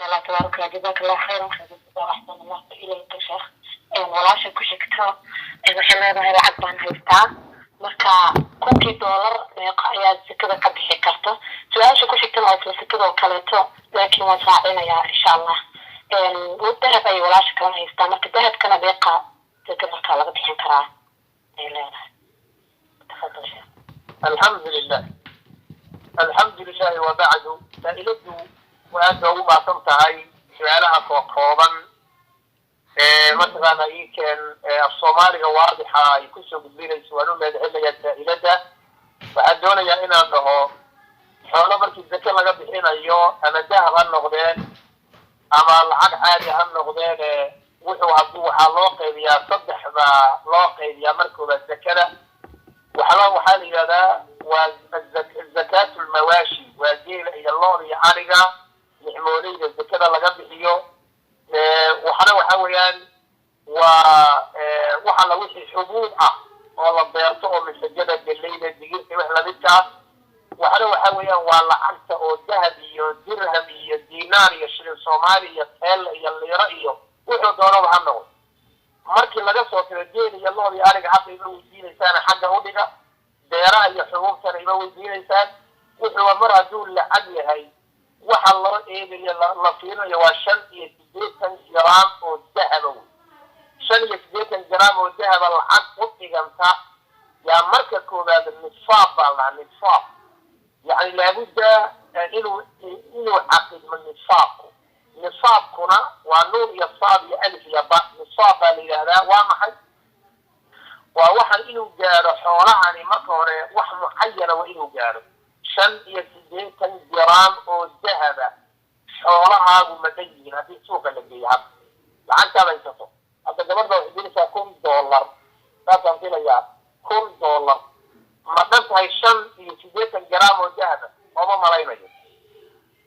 الله تبارك الله جزاك الله خيرا أحسن الله إليك يا شيخ walaasha ku xigto waxay leedahay lacag baan haystaa marka $1,000 meeqa ayaa sekada ka bixi karto su-aasha ku xigtana waa isla sekadoo kaleeto laakiin waan raacinayaa insha allah dahab ay walaasha kala haystaa marka dahabkana meeqa sekada markaa laga bixin karaa ay leedahay tafadal sheekh الحمد لله وبعد سائلته وأنه ما صمتها سؤالها كوكوبا مثلا كان الصومالي واضحة يكسب الدين سؤالون لدهما سائلته فأدونا يا إنا أنه حولا مركز ذكر لك بحين أيو أما ذهب هالنغدين أما العق عادي هالنغدين وحو عبدوها لوقي بيا صدح ما لوقي بيا مركز الذكرة وحالي هذا والزكاة المواشي وجيل إلى الله يعالجها لحمولية الزكاة لقبل إياه وحنا وحويان وحنا وحي حبوب والله بيرتقوا من سجادة الليلة دقيقة وإحنا بيتها وحنا وحويان والله عكسة أو ذهبي أو درهمي أو ديناري يشري صومالي يتهل يلي رأيه وحنا دوروا بحنه markii laga soo kala jeediyo loodii ariga hadda iba weydiinaysaan xagga u dhiga beeraha iyo xubuubtana iba weydiinaysaan wuxuu mar hadduu lacag yahay waxa loo eegayo la fiirinayo waa 85 garaam oo dahaba 85 garaam oo dahaba lacag u dhiganta yaa marka koobaad nisaab baa la nisaab yani laabudda inuu caqid min nisaabkuna waa nuun iyo saad iyo alif iyo ba nisaab baa la yidhaahdaa waa maxay waa waxaan inuu gaaro xoolahani marka hore wax mucayana waa inuu gaaro 85 garaam oo dahaba xoolahaagu madan yihiin haddii suuqa la geeyo hadda lacagtaada haysato hadda gabadha waxay gelinaysaa $1,000 saasaan filayaa $1,000 ma dhan tahay 85 garaam oo dahaba ooma malaynayo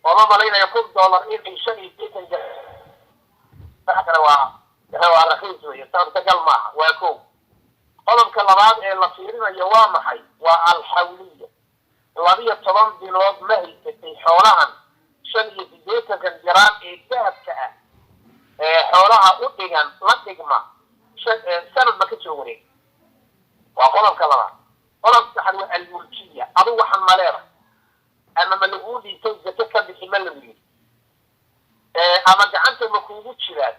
$1,000 إني شيء جدا جدا فحكنا هو رخيص ويا تقل معه ويكون قلب كلمات اللصيرين اليوام حي والحولية الذي طبعا بنوض مهي في حولها شيء جدا جرام الذهب كأن حولها أديان لا تجمع سند ما كتشوري وقلب كلمات قلب تحلو الملكية أروح المليرة أما ملعودي تزكى بحمل الويل أما جعنت مكوبوت شلال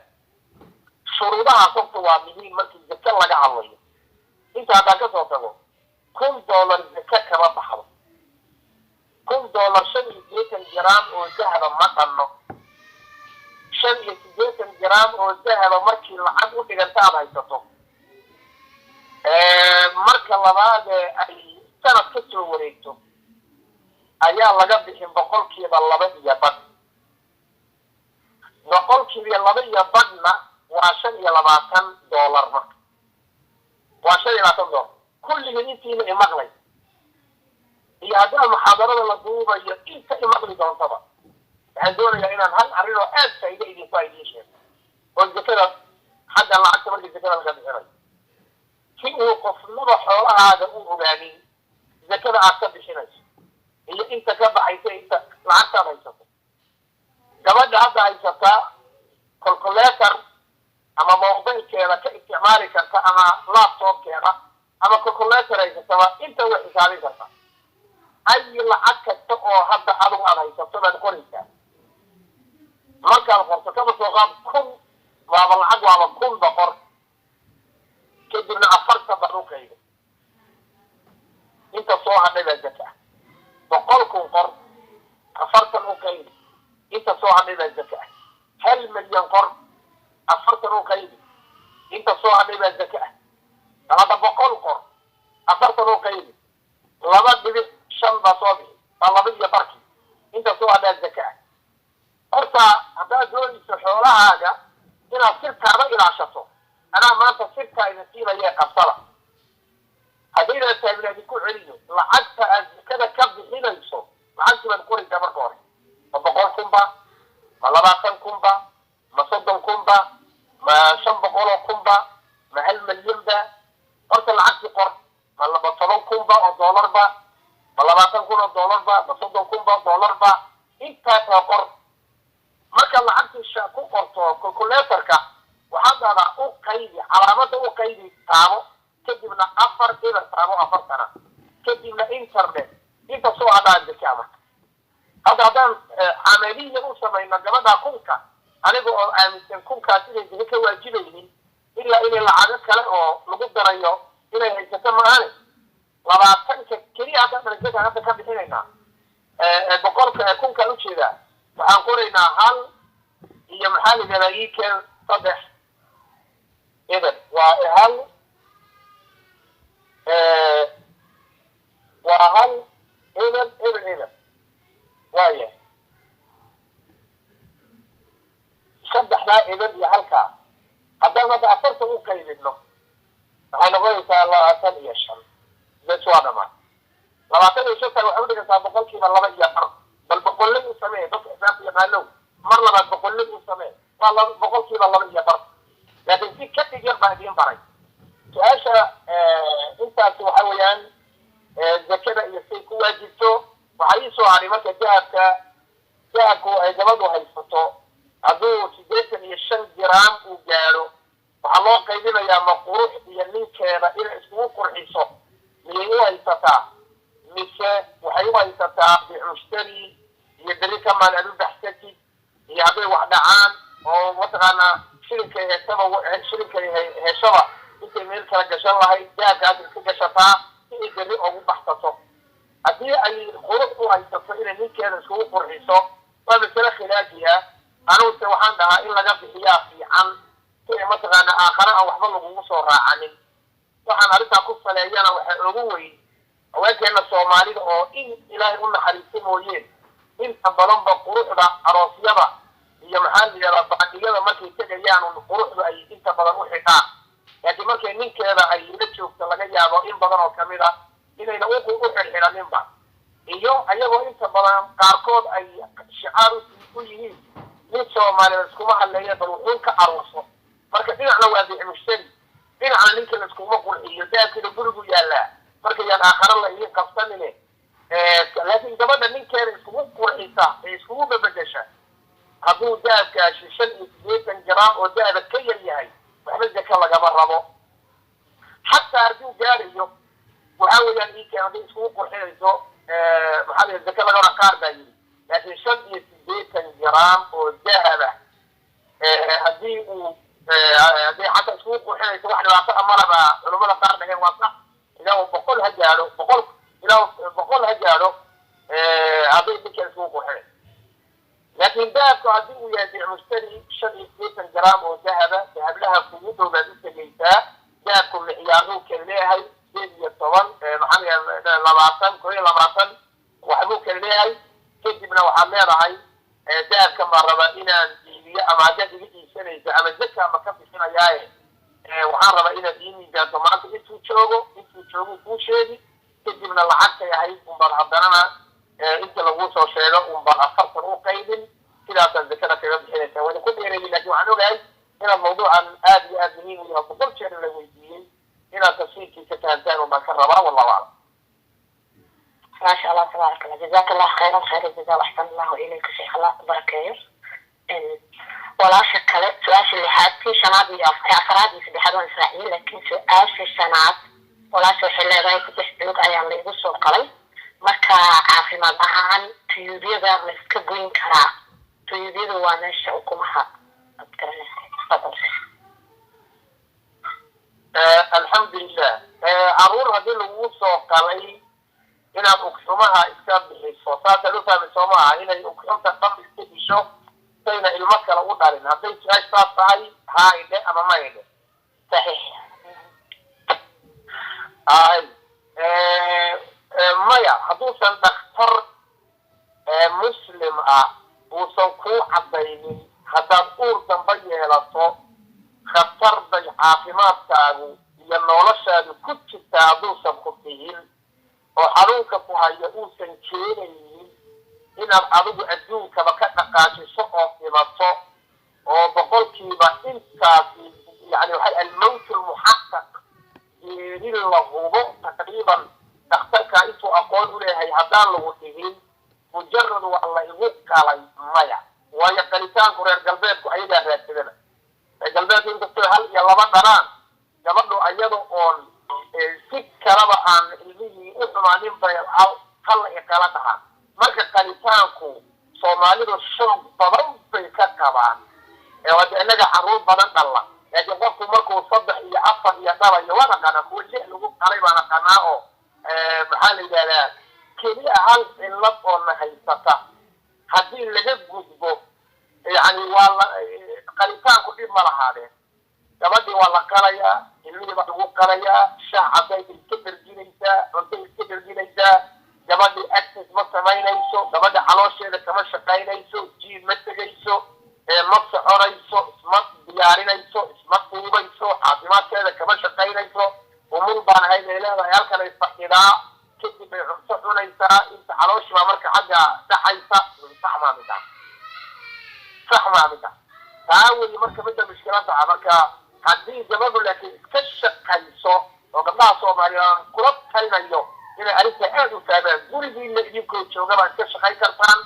شروطها صوت وامنين مركز زكاة لك عليه انت هذا كسو تقول $1,000 زكاة كما بحر $1,000 شن جرام وذهب مطنه شن جرام وذهب مركز العب وتقنتها هايستو مركز لبعض أي سنة كسو وريكتو ayaa laga bixin boqolkiiba 2 boqolkiiba 2 waa $25 marka waa $25 kulliga intiina imaqlay iyo hadda muxaadarada la duubayo inta imaqli doontaba waxaan doonayaa inaan hal arrin oo aad faa'iido idin faa'iideeyo oo zakada xagga lacagta markii zakada laga bixinayo si uu qofnaba xoolahaaga u ogaanin zakada aad ka bixinayso iyo inta ka baxaysa inta lacagta haysato gabadha hadda haysata calculator ama mobilkeeda ka isticmaali karta ama laptopkeeda ama calculator haysata inta wax xisaabin karta ay lacag kasta oo hadda adigu aad haysato baad qoraysaa markaad qorto kaba soo qaad waa lacag waa $1,000 kadibna 40 baruqayga inta soo hadhay baa zakah boqolkun qor 40 u qayb inta soo hadhay baa zakah 1 milyan qor 40 u qayb inta soo hadhay baa zakah laba boqol qor 40 u qayb 2.5 baa soo bixi laba iyo barki inta soo hadhay zakah horta hadda doonayso xoolahaaga inaad sirtaada ilaashato ana maanta sirta ay siinayeen qabsada hadii taabinaadi ku celiyo lacagta aad zakada ka bixinayso lacagta baad qoraysaa marka hore ma $100,000 ma $20,000 ma $30,000 ma $500,000 ma $1 milyan horta lacagta qor ma $10,000 oo dollar ba ma $20,000 oo dollar ba ma $30,000 oo dollar ba inta qor marka calculatorka waxaad adaa u qaydi calaamada u qaydi taabo kadibna afar eber taabo afartana kadibna internet inta soo hadaan dekama haddaan amaliya u samayno gabadha kunka aniga oo aaminsan kunkaas inay dib ka waajibaynin ilaa inay lacag kale oo lagu darayo inay haysato maahan 20 kaliya haddaan rajada hadda ka bixinaynaa boqolka kunka u jeeda waxaan qoraynaa hal iyo maxaa la yidhahdaa iikeen 3 eber waa hal eber waaye saddexdaa eber iyo halkaa haddaan hadda afartan u qaybino waxay noqonaysaa 25 bes waa dhamaan 25 waxay u dhigaysaa boqolkiiba 2 iyo 4 bal boqolley u samee dadka xisaabta yaqaanow mar labaad boqolley u samee waa boqolkiiba 2 iyo 4 laakiin si ka dhig yar baan idiin baray su-aasha intaasi waxa weeyaan zakada iyo say ku waajibto waxaa ii soo haray marka dahabku ay gabadhu haysato hadduu 85 gram uu gaadho waxaa loo qaybinayaa ma qurux iyo ninkeeda inay iskugu qurxiso miyay u haysataa mise waxay u haysataa bimushtari iyo beri kamaan aad u baxsatid iyo hadday wax dhacaan oo mataqaanaa shilinkay heshaba intay meel kala gashan lahayd dahabkaas iska gashataa si ay beri ugu baxsato haddii ay qurux u haysato inay ninkeeda iskugu qurxiso waa masale khilaafi ah anuguse waxaan dhahaa in laga bixiyaa fiican si ay mataqaana aakhare aan waxba lagugu soo raacanin waxaan arrintaa ku saleeyana waxaa ugu weyn haweenkeena soomaalida oo in ilaahay u naxariisto mooyeen inta badanba quruxda aroosyada iyo maxaa la yidhahdaa bandhigada markay tegayaan quruxda ay inta badan u xidhaan laakiin markay ninkeeda ay la joogto laga yaabo in badan oo kamid ah inayna u xidxidhaninba iyo ayagoo inta badan qaarkood ay shicaar u yihiin nin soomaaliyeed iskuma hadleeya bal wuxuu ka arooso marka dhinacna waa bimushtari dhinacna ninka la iskuma qurxiyo dahabkeeda gurigu yaallaa marka yaan aakhare la idiin qabsanine laakiin gabadha ninkeeda iskugu qurxisa ee iskugu babedesha hadduu dahabkaasi 85 gram oo dahaba ka yar yahay waxba zaka lagama rabo xataa hadduu gaarayo waxaa weeyaan iikeen hadday iskugu qurxinayso maxaa la zaka lagana qaar baa yidhi laakiin 85 gram oo dahaba haddii xataa iskugu qurxinayso wax dhibaato amalaba culamada qaar dhaheen waa sax ilaa boqol ha gaadho hadday ninkeeda iskugu qurxinayso laakiin dahabku haddii uu yahay bimushtari 85 gram oo dahablaha kugu dhow baad u tegaysaa dahabku micyaaruu kala leeyahay 10 maxaa 20 waxbuu kala leeyahay kadibna waxaad leedahay dahabkan baan rabaa inaan iibiyo ama haddaad iga iibsanayso ama zaka ma ka bixinayaaye waxaan rabaa inaad ii miisaanto maanta intuu joogo kuu sheegi kadibna lacagtay ahayd unbaad haddanana inta lagu soo sheego unbaad 40 u qaybin sidaasaad zakada kaga bixinaysaa wayna ku dheereeyey laakiin waxaan ogahay inaad mawduucan aad iyo aad muhiim u yahay boqol jeer la weydiiyey inaad tafsiirkiisa fahantaan unbaan ka rabaa wallahu aclam ما شاء الله تبارك الله جزاك الله خيرا خير الجزاء واحسن الله اليك شيخ الله بركاته ولا شك له سؤال اللي حاتي شناد افراد يسبحوا اسرائيل لكن سؤال في الشناد ولا شو حل راي كتحتلوك ايام اللي يبصوا قلي marka caafimaad ahaan tiyuudyada la iska goyn karaa tiyuudyada waa meesha ukumaha alxamdulilah caruur haddii lagu soo qalay inaad ukxumaha iska bixiso saasaad u fahmi soo maaha inay ukxumta dhab iska disho sayna ilmo kale u dhalin hadday su-aasha saas tahay haa idhe ama ma idhe saxiix maya hadduusan dhakhtar muslim ah uusan kuu caddaynin haddaad uur damba yeelato khatar bay caafimaadkaagu iyo noloshaadu ku jirtaa hadduusan ku fihin oo xanuunka ku haya uusan keenaynin inaad adigu adduunkaba ka dhaqaajiso oo dhimato oo boqolkiiba intaasi yani waxay almowt almuxaqaq geerin la hubo taqriiban dhakhtarkaa intuu aqoon u leeyahay haddaan lagu dhihin mujarad waa la igu qalay maya waayo qalitaanku reer galbeedku ayagaa raadsadana reer galbeedku inkastoo hal iyo laba dhanaan gabadhu ayada oon si kalaba aan ilmihii u xumaanin bay hal ay kala dhahaan marka qalitaanku soomaalidu shoog badan bay ka qabaan wada inaga caruur badan dhalla laakiin qofku markuu 3 iyo 4 iyo dhalayo waa naqaanaa kuwa lix lagu qalay baa naqaanaa oo maxaa la yidhahdaa keliya hal cillad oo na haysata haddii laga gudbo yani waa qalitaanku dhib ma lahaadeen gabadhii waa la qalayaa ilmihii baa lagu qalayaa shaah cadday iska dherginaysaa cunto iska dherginaysaa gabadhii access ma samaynayso gabadha caloosheeda kama shaqaynayso jiid ma tegayso ma soconayso isma diyaarinayso isma duubayso caafimaadkeeda kama shaqaynayso umul baan ahayd ay leedahay halkan ay fadhidaa kadib bay cunto cunaysaa inta calooshii baa marka xagga dhaxaysa sax maamida taa weli marka midda mushkilada ah marka haddii gabadhu laakiin iska shaqayso oo gabdhaha soomaaliyeed kula talinayo inay arrinta aad u fahmaan gurigiina idinkoo jooga baad iska shaqayn kartaan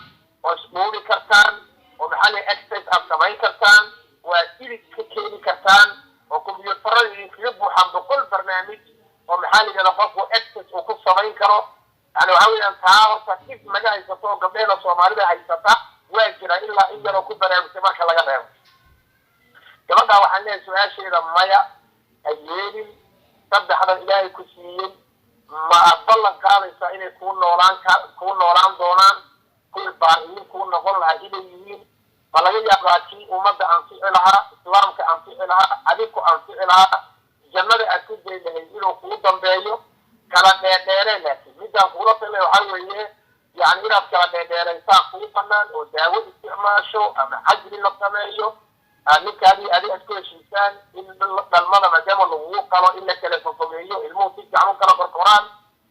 oo isbuubi kartaan oo maxalli access aad samayn kartaan waa ilig ka keeni kartaan oo kombiyuutarada idinkaga buuxaan 100 barnaamij oo maxalligada qofku access uu ku samayn karo yani waxaa weeyaan taa horta dhib naga haysato oo gabdheena soomaalida haysata waa jira ilaa in yaroo ku baraarugtay marka laga reebo gabadha waxaan leeyahay su-aasheeda maya ha yeelin saddexdan ilaahay ku siiyey ma ballan qaadaysaa inay kuu noolaan doonaan kuwii baahiyin kuu noqon lahaa inay yihiin ma laga yaabaa kii ummadda anfici lahaa islaamka anfici lahaa adinku anfici lahaa jannada aad ku gey lahayd inuu kuu dambeeyo kala dheerdheereen laakiin midaan kuula talay waxaa weeye yani inaad kala dheerdheeraysaa kuu banaan oo daawo isticmaasho ama xajri la sameeyo ninkaadii adi aad ku heshiisaan in dhalmada maadaama lagugu qalo in la kala fofogeeyo ilmuhu si fiican u kala korkoraan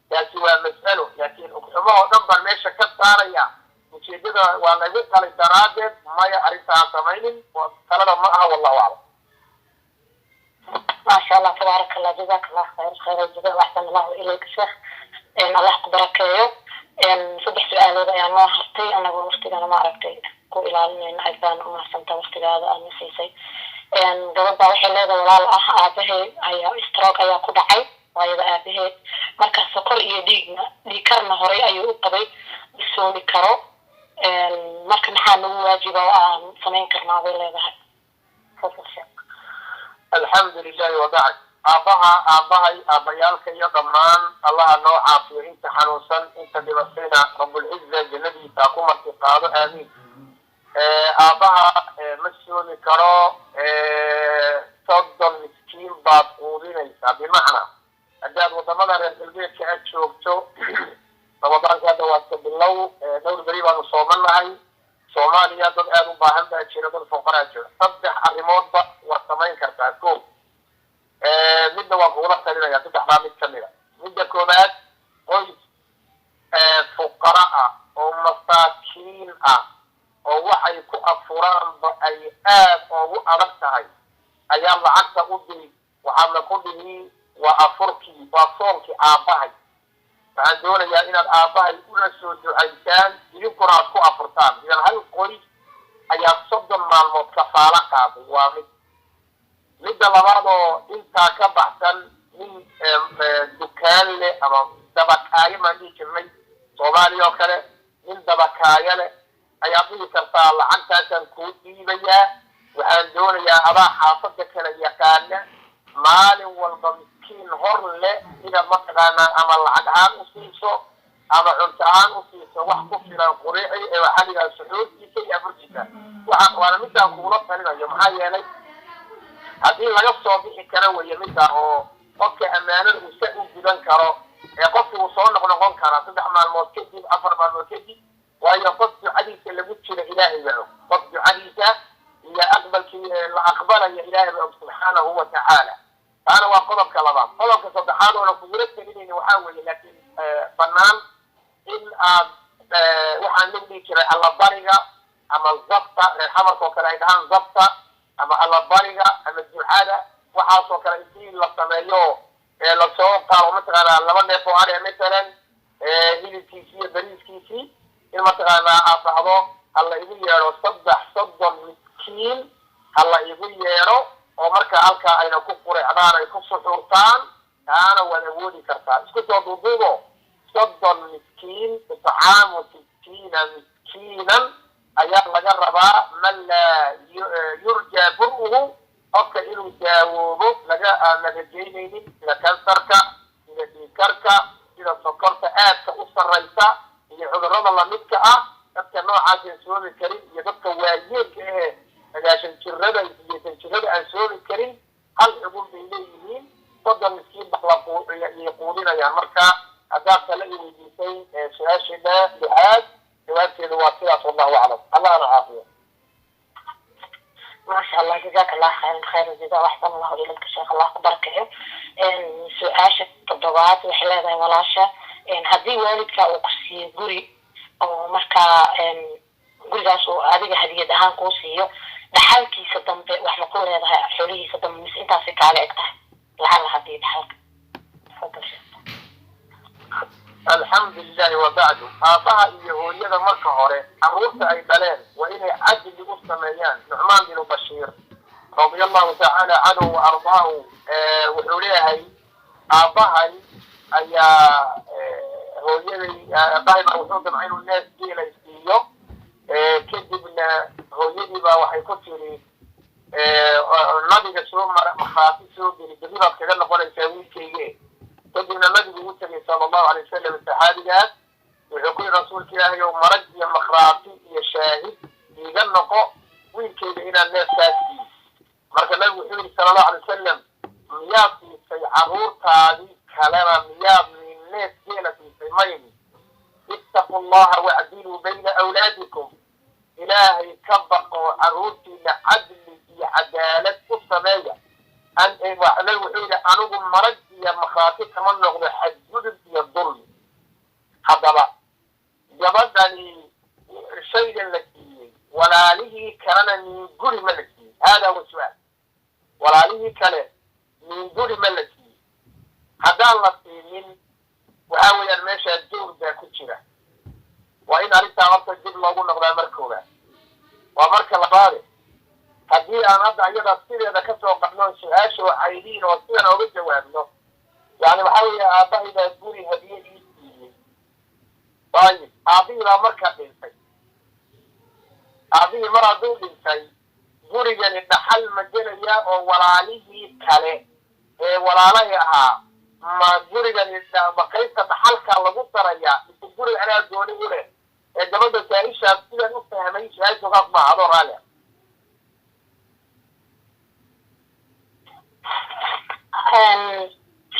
taasi waa mas'alo laakiin uxumahoo dhan baan meesha ka saaraya ujeedada waa lagu qalay daraadeed maya arrintaan samaynin talada ma aha wallahu aclam ما شاء الله تبارك الله جزاك الله خير الجزاء واحسن الله اليك شيخ الله تباركيه صدح سؤال هذا يعني ما هرتي انا وقتي انا ما عرفتي ku ilaalin aysan uma santa waqtigaada aan siisay gabadha waxay leedahay walaal ah aabahay ayaa stroke ayaa ku dhacay waayada aabahay marka sokor iyo dhiig karna hore ayuu u qabay isoomi karo marka maxaa nagu waajiba aan samayn karnaa bay leedahay alxamdulilah wabacd aabahay aabayaalka iyo dhammaan allaha noo caafiyo inta xanuunsan inta dhibatayna rabbulciza jannadiisa ku marti qaado aamiin aabaha ma soomi karo 30 miskiin baad quudinaysaa bimacnaa haddaad wadamada reer galbeedka aad joogto ramadaanka hadda waa ka bilow dhowr beri baanu soomanahay soomaaliya dad aad u baahan baa jira dad fuqaraa jira 3 arrimoodba waad samayn kartaa ko midna waan kugula talinaya 3 mid ka mida midda koobaad qoys fuqara ah oo masaakiin ah oo waxay ku afuraanba ay aad ugu adag tahay ayaa lacagta u diri waxaadna ku dhihi waa afurkii waa soonkii aabahay waxaan doonayaa inaad aabahay ula soo ducaysaan idinkuna aad ku afurtaan idan hal qoys ayaa 30 maalmood kafaala qaaday waa midda labaad oo intaa ka baxsan nin dukaan leh ama dabakaayo maan dhihi jirnay soomaaliya oo kale nin dabakaayo leh ayaad dhihi kartaa lacagtaasaan kuu dhiibayaa waxaan doonayaa adaa xaafada kala yaqaana maalin walba miskiin hor leh inaad mataqaanaa ama lacag ahaan u siiso ama cunto ahaan u siiso wax ku filan quriici ee waxaa dhigaa suxuurtiisa iyo afurtiisa waana midaan kugula talinayo maxaa yeelay haddii laga soo bixi kara weeye midda oo qofka ammaanada uu sa u gudan karo qofki uu soo noqon karaa 3 maalmood kadib 4 maalmood kadib waayo qof ducadiisa lagu jira ilaahay baa qof ducadiisa iyo aqbalkii la aqbalaya ilaahay baa subxaanahu wa tacaala taana waa qodobka labaad qodobka saddexaad oo kugula talinayna waxaa weeye laakiin bannaan in aad waxaan la dhihi jiray allabariga ama zabta reer xamarka oo kale ay dhahaan zabta ama allabariga ama ducada waxaasoo kale intii la sameeyo lasoo qaado mataqaanaa 2 neef oo ari masalan hilibkiisii iyo bariiskiisii in mataqaanaa aad dhahdo alla igu yeedho 30 miskiin hala igu yeedho oo marka halkaa ayna ku qureecdaan ay ku suxuurtaan taana waad awoodi kartaa isku soo duuduubo 30 miskiin itcaamu 60 miskiinan ayaa laga rabaa man laa yurjaa bur'uhu qofka inuu daawoobo laga rajaynaynin sida kansarka sida dhiigkarka sida sokorta aadka u sarraysa iyo cudurrada lamidka ah dadka noocaasaan soomi karin iyo dadka waayeelka ahee 9 jirrada iyo 10 jirrada aan soomi karin hal xubun bay leeyihiin 30 miskiin bay quudinayaan marka haddaad kala weydiisay su-aasheeda lixaad jawaabteedu waa sidaas wallahu aclam allahna caafiya ما شاء الله جزاك الله خير الجزاء واحسن الله اليك شيخ الله كبركه سؤال تضوات وحلاده ولاشة هدي والدك او قسي غري او marka gurigaas oo adiga hadiyad ahaan ku siiyo dhaxalkiisa dambe wax ma ku leedahay xoolihiisa dambe mis intaas ka leegtahay lacag hadii dhaxalka الحمد لله وبعد آباء يهودية مركة هوري عروسة أي دلين وإني عدل أسميان نعمان بن بشير رضي الله تعالى عنه وأرضاه وحوليها آباء أي هودية آباء موجودة معين الناس جيلا يسيو كذبنا هودية وحي كتيري النبي سوى مخاطي سوى بلدبيرا كذا نقول يساوي كيه كذبنا النبي صلى الله عليه وسلم الصحابيات ويقول رسول الله يوم مرج يا مخراطي يا شاهد يجنقوا وين كيف هنا الناس تاسي مركز النبي صلى الله عليه وسلم مياه في عرور هذه كلام مياه من الناس جيلة في ميني اتقوا الله واعدلوا بين أولادكم إلهي كبقوا عروتي لعدل عدالة السماية أن لو حين أنو مرج يا مخاطي كمان نقول حجود يا الظلم هذا بقى جبدني شيء لكي ولا له كان من جري ملكي هذا هو السؤال ولا له كان من جري ملكي هذا الله من وحاول المشي الدور ذا كتيرة وإن أردت أن أجيب الله نقول مركوبة ومركب لباري haddii aan hadda iyada sideeda ka soo qabno su-aasha waxaydiin oo sidan uga jawaabno yani waxaa weeye aabahaydaa guri hadiyadii siiyey ayib aabihii baa marka dhintay aabihii mar hadduu dhintay gurigani dhaxal ma gelaya oo walaalihii kale ee walaalahii ahaa ma gurigani qaybta dhaxalka lagu darayaa mise guriga anaa gooni u leh ee gabadha saa-ishaas sidan u fahmay su-aasha kaas maaha adoo raalia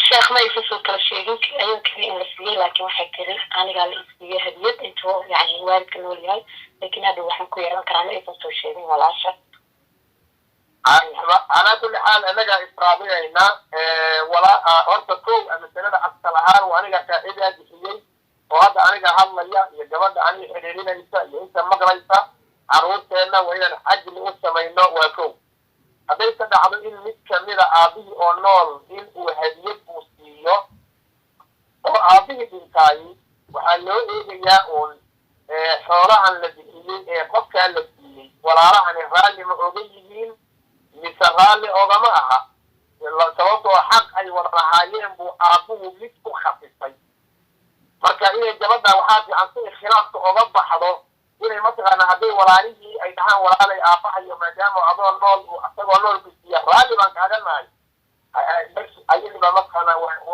sheekh ma isu kala sheegin ayuu kale in la siiyay laakiin waxay tiri aniga la siiyay hadiyad intuu yani waalidka nool yahay laakiin hadda waxaan ku yeelan karaa ma isu soo sheegin walaasha أنا كل حال أنا جا إسرائيلنا ولا أرتكو مثلا أكثر هار وأنا جا إذا جسيم وهذا أنا جا هلا يا جماعة أنا حلينا ينسى مقريسا عروسنا وإلى الحج اللي أسمينا وكو هذا يسدع عمل ميت كميرة أبي أو نول إن وهدية بوسيو أو أبي بنتاي وحلو إيه ياون حوالها الذي قف الذي ولا راح نفعل مؤمنين مثال أوضمها sababtoo xaq ay wada lahaayeen buu aabuhu mid ku khafifay marka inay gabadha waxaa fiican si khilaafka oga baxdo inay mataqaana hadday walaalihii ay dhahaan walaalay aabaha iyo maadaama adoo nool asagoo nool ku siiya raalli baan kaaga nahay ayadiba mataqaana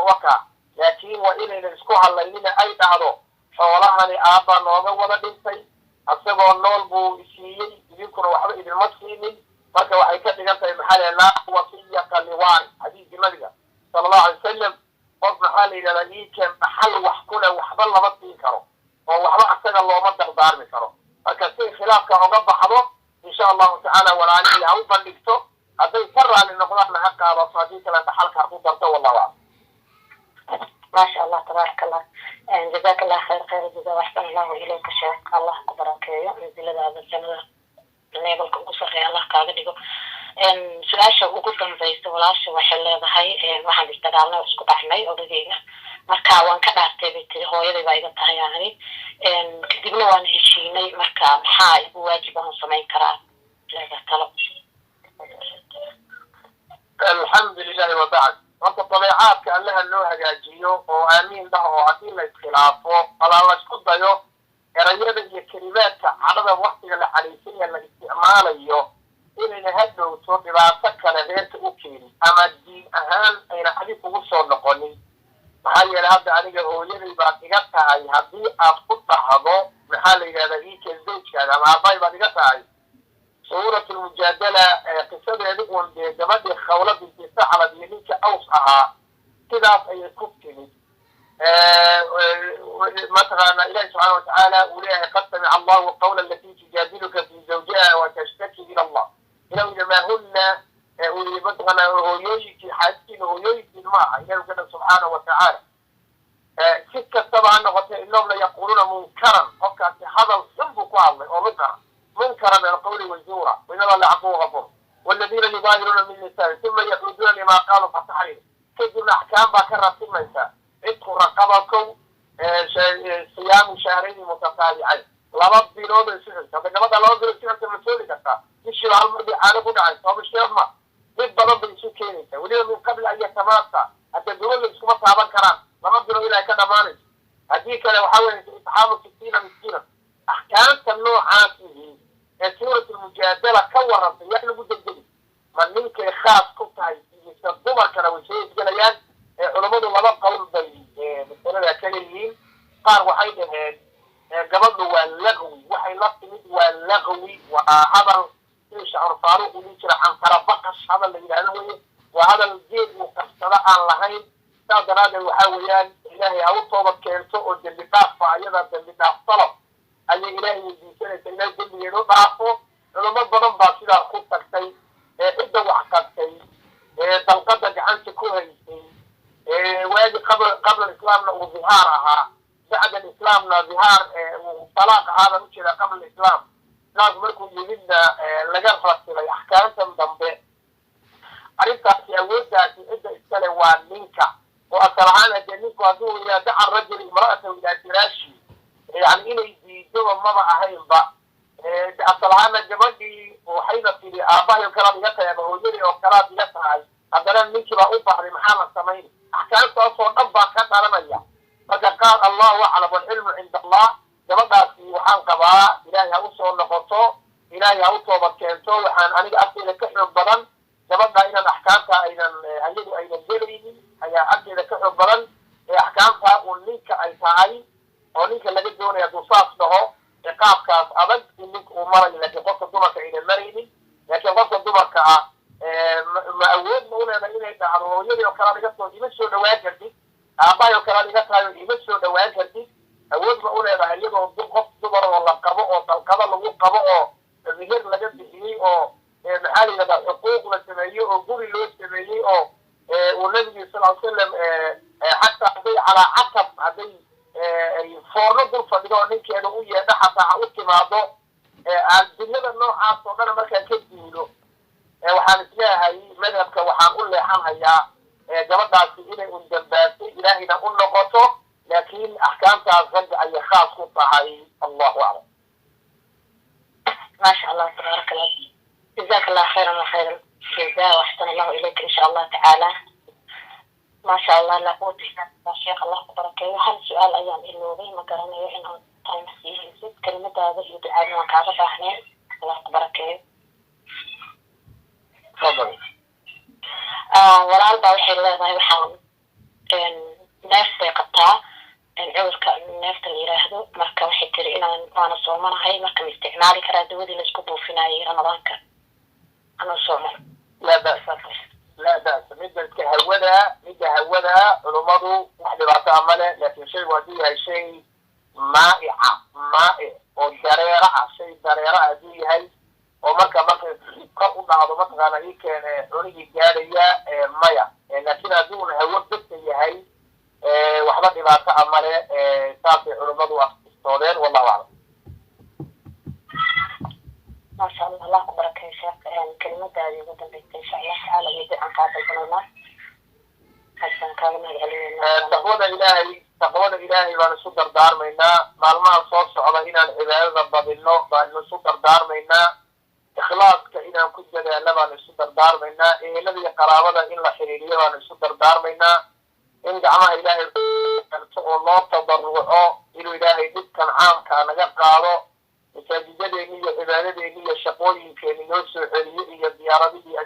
waka laakiin waa inaynan isku hadlaynina ay dhahdo xoolahani aabba nooga wada dhintay asagoo nool buu isiiyey idinkuna waxba idinma siinin marka waxay ka dhigan tahay maxaa la wasiyaka liwaan xadiiskii nabiga sala allahu alay wasalam qof maxaa la yidhahdaa iikan dhaxal wax kule waxba lama siin karo oo waxba asaga looma dardaarmi karo marka si khilaafka oga baxdo insha allahu tacaala walaalihii ha u bandhigto hadday ka raali noqdaanna ha qaadato haddii kale dhaxalka ha ku darto wallahu aclam ما شاء الله تبارك الله جزاك الله خير جزاء واحسن الله اليك شيخ الله كبرك نزل هذا الجنة levelka ugu sareeya Allah kaaga dhigo su'aasha ugu dambaysta walaasha waxay leedahay waxaan isdagaalnay isku dhaxnay odagayga marka waan ka dhaartay bay hooyaday baa iga tahay yani kadibna waan heshiinay marka maxaa igu waajib aan sameyn karaa الحمد لله وبعد وانت طبيعات كان لها اللوحة جاجيو وآمين له وعدين الخلافه فلا الله اسكت دايو erayada iyo kelimaadka carada waqtiga la xariisinaya la isticmaalayo inayna hadhowto dhibaato kale reerka u keenin ama diin ahaan ayna adiga ugu soo noqonin maxaa yeelay hadda aniga hooyaday baad iga tahay haddii aad ku dhahdo maxaa la yidhahdaa ikezojkaada ama aabbahay baad iga tahay suuratu lmujaadala qisadeedi uun dee gabadhii khawla binti saclad iyo ninka aws ahaa sidaas ayay ku timid مثلا إله سبحانه وتعالى أولئك قد سمع الله قولا التي تجادلك في زوجها وتشتكي إلى الله إلى ما هن أولي مثلا هويويك حاسين هويويك الماء إله كده سبحانه وتعالى سكة طبعا إنهم لا يقولون منكرا وكأن هذا الصنف قوي ومنكرا منكرا من القول والزورة وإن الله لعفو غفور والذين يظاهرون من النساء ثم يخرجون لما قالوا فتحرير كذب الأحكام بكرة ثم النساء ادخل رقبكم صيام شهرين متتابعين لما بينهم السنة هذا كما لو بينهم السنة المسؤولية كذا مش العالم بيعانوا نعيش طب مش يوم بالضبط بالسكين وليه من قبل أن يتماسى حتى دول اللي سكوا صعبان كلام لما بينهم إلى كذا مانج هذيك لو حاول يتحامل 60 مسكينة أحكام النوع عاطفي سورة المجادلة كورت يعني مجددين من منك خاص كنت يستخدمها كانوا شيء جليان علماء الله قول مثلا كلمين قال waxay dhaheen gabadhu waa laqwi waxay la timid waa laqwi waa hadal shacir faaruq uu jira aan tarabaqas hadal la yiraahdo waa hadal jeed muqassada aan lahayn saadaraad waxa weeyaan ilaahay ha u toobad keento oo dambi dhaaf ayada dambi dhaaf talab ay ilaahay weydiisanaysa inay dambigeedu dhaafo culamo badan baa sidaa ku tagtay cidda wax qabtay dalqada gacanta ku haysay واجي قبل الإسلام وظهارها بعد الإسلام ظهار وطلاق هذا مش قبل الإسلام ناس مركو يجينا لجرفة في أحكام تنضم عرفت في أولها في عدة السنوات منك وأصلحنا جنيك وأدوه إلى دعا الرجل امرأته إلى فراشي يعني إنه يجيدوا ما أهين بقى أصلحنا جمالي وحين في آبائي وكلام يتعي بهوليري وكلام يتعي هذا منك بأوبة لمحامة السمين أحكام توصل أبا كانت علمية فقال الله أعلم والعلم عند الله جمدها في وحان قباء إلهي أوصل نخطو إلهي أوصل بكينتو وحان أني أبدي لكحر الضرن جمدها إلى أحكامها إلى الجريني هي أبدي لكحر الضرن أحكامها ونيك أي تعالي ونيك الذي دون يدوصاص له إقاب كاس أبد إنك أمرني لكي قصة دمك إلى المريني لكي قصة دمك ما أود ما أنا إني تعرض يلي وكلام يقصد يمشوا دوائر كذي أباي وكلام يقصد يمشوا دوائر كذي أود ما أنا هيجي وضم دبر ولا قبض أو قبض لو قبض أو ظهير لجد به أو محل هذا حقوق والسماية أو قول له السماية أو والنبي صلى الله عليه وسلم حتى عدي على عقب عدي فورنا دول فدوا نك أنا ويا ده حتى عودت مع ضو الدنيا النوع عاصم أنا ما كان كذي waxaan isleeyahay madhabka waxaan u leexanayaa gabadhaasi inay un dambaasay ilaahayna u noqoto laakiin axkaamtaas ragga ayay khaas ku tahay allahu aclam ما شاء الله تبارك الله جزاك الله خيرا وخير الجزاء واحسن الله اليك ان شاء الله تعالى ما شاء الله لا قوة الا بالله شيخ الله تبارك هل سؤال ايام اللوغي ما قرنيو انه تايم سي كلمه هذا يدعى ما كعبه احنا الله تبارك تفضل walaalbaa waxay leedahay waxaan neeftay qabtaa cudurka neefta la yiraahdo marka waxay tiri inaan waana soomanahay marka ma isticmaali karaa dawadii la isku buufinayay ramadaanka ana sooman لا بأس لا بأس مدة هودا علماء واحد بعطى عمله لكن شيء وديه شيء مائع ودريرة شيء دريرة هذه هي ومركا قرب بعض مثلا هي كان عنيجي جارية مايا لكن هذول هود بس هي وحدات بعطى عمله تابع علماء واستودين والله أعلم ما شاء الله الله يبارك يا شيخ كلمة هذه جدا بيت إن شاء الله تعالى يجي عن قابل الله حسن كلمة العلم تقوى إلهي ونسكر دار منا معلومة صوص على هنا العبادة ضبط النوع ونسكر دار منا ikhlaaska inaan ku dadaalno baan isu dardaarmaynaa ehelada iyo qaraabada in la xiriiriyo baan isu dardaarmaynaa in gacmaha ilaahay oo loo tadarruco inuu ilaahay dhibkan caamka naga qaado masaajidadeeni iyo cibaadadeeni iyo shaqooyinkeeni noo soo celiyo iyo diyaaradihii